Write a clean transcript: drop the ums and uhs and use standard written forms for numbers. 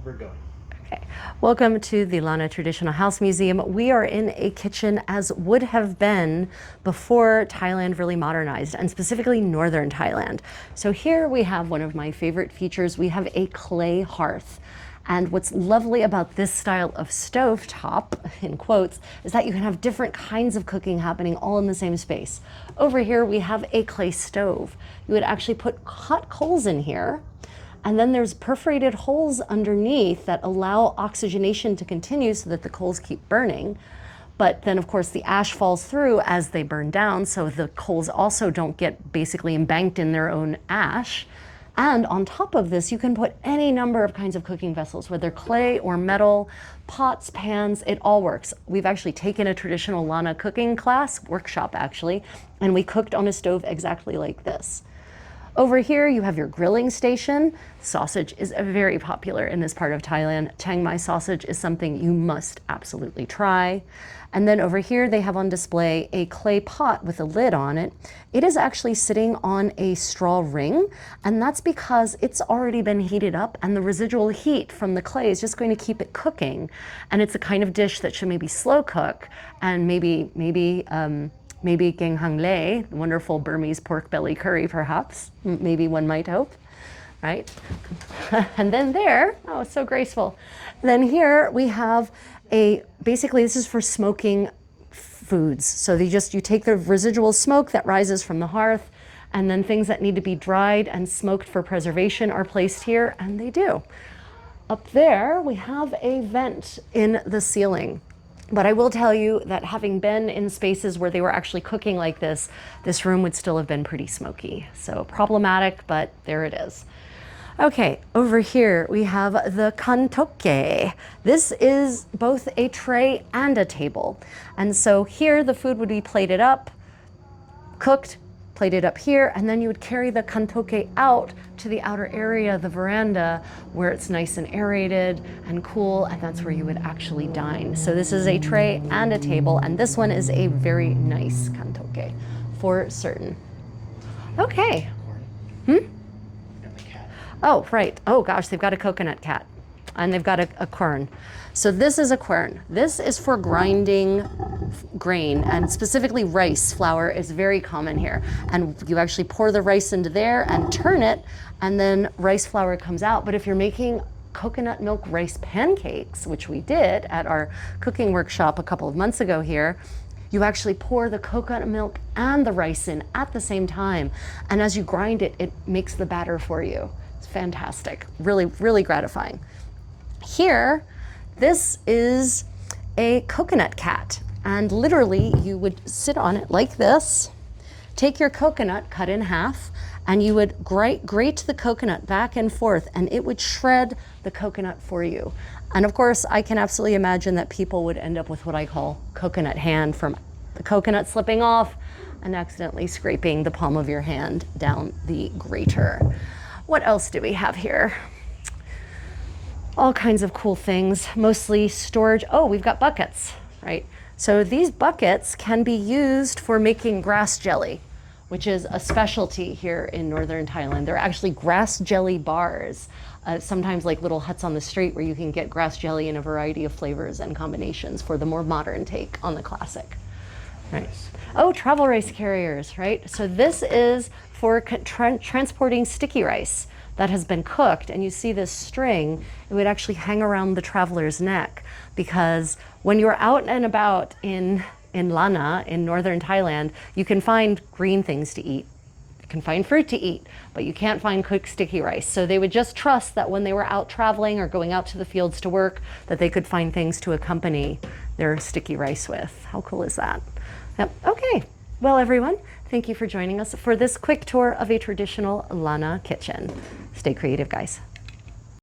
we're going. Okay. Welcome to the Lanna Traditional House Museum. We are in a kitchen as would have been before Thailand really modernized, and specifically northern Thailand. So here we have one of my favorite features. We have a clay hearth. And what's lovely about this style of stovetop, in quotes, is that you can have different kinds of cooking happening all in the same space. Over here we have a clay stove. You would actually put hot coals in here, and then there's perforated holes underneath that allow oxygenation to continue so that the coals keep burning. But then of course the ash falls through as they burn down, so the coals also don't get basically embanked in their own ash. And on top of this, you can put any number of kinds of cooking vessels, whether clay or metal, pots, pans, it all works. We've actually taken a traditional Lanna cooking class, workshop actually, and we cooked on a stove exactly like this. Over here, you have your grilling station. Sausage is very popular in this part of Thailand. Chiang Mai sausage is something you must absolutely try. And then over here, they have on display a clay pot with a lid on it. It is actually sitting on a straw ring, and that's because it's already been heated up, and the residual heat from the clay is just going to keep it cooking. And it's a kind of dish that should maybe slow cook, and maybe geng hang lei, wonderful Burmese pork belly curry, perhaps. Maybe one might hope, right? And then there, oh, it's so graceful. Then here we have basically this is for smoking foods. So you take the residual smoke that rises from the hearth, and then things that need to be dried and smoked for preservation are placed here, and they do. Up there, we have a vent in the ceiling. But I will tell you that having been in spaces where they were actually cooking like this room would still have been pretty smoky. So problematic, but there it is. Okay, over here we have the kantoke. This is both a tray and a table. And so here the food would be plated up, cooked, plated up here, and then you would carry the kantoke out to the outer area, the veranda, where it's nice and aerated and cool, and that's where you would actually dine. So this is a tray and a table, and this one is a very nice kantoke, for certain. Okay. Oh, right. Oh gosh, they've got a coconut cat, and they've got a quern. So this is a quern. This is for grinding grain, and specifically rice flour is very common here. And you actually pour the rice into there and turn it, and then rice flour comes out. But if you're making coconut milk rice pancakes, which we did at our cooking workshop a couple of months ago here, you actually pour the coconut milk and the rice in at the same time. And as you grind it, it makes the batter for you. It's fantastic, really, really gratifying. Here, this is a coconut cat, and literally you would sit on it like this, take your coconut cut in half, and you would grate the coconut back and forth, and it would shred the coconut for you. And of course, I can absolutely imagine that people would end up with what I call coconut hand, from the coconut slipping off and accidentally scraping the palm of your hand down the grater. What else do we have here? All kinds of cool things, mostly storage. Oh, we've got buckets, right? So these buckets can be used for making grass jelly, which is a specialty here in northern Thailand. They're actually grass jelly bars, sometimes like little huts on the street where you can get grass jelly in a variety of flavors and combinations for the more modern take on the classic, right? Oh, travel rice carriers, right? So this is for transporting sticky rice that has been cooked, and you see this string, it would actually hang around the traveler's neck, because when you're out and about in Lanna, in northern Thailand, you can find green things to eat. You can find fruit to eat, but you can't find cooked sticky rice. So they would just trust that when they were out traveling or going out to the fields to work, that they could find things to accompany their sticky rice with. How cool is that? Yep. Okay, well everyone, thank you for joining us for this quick tour of a traditional Lanna kitchen. Stay creative, guys.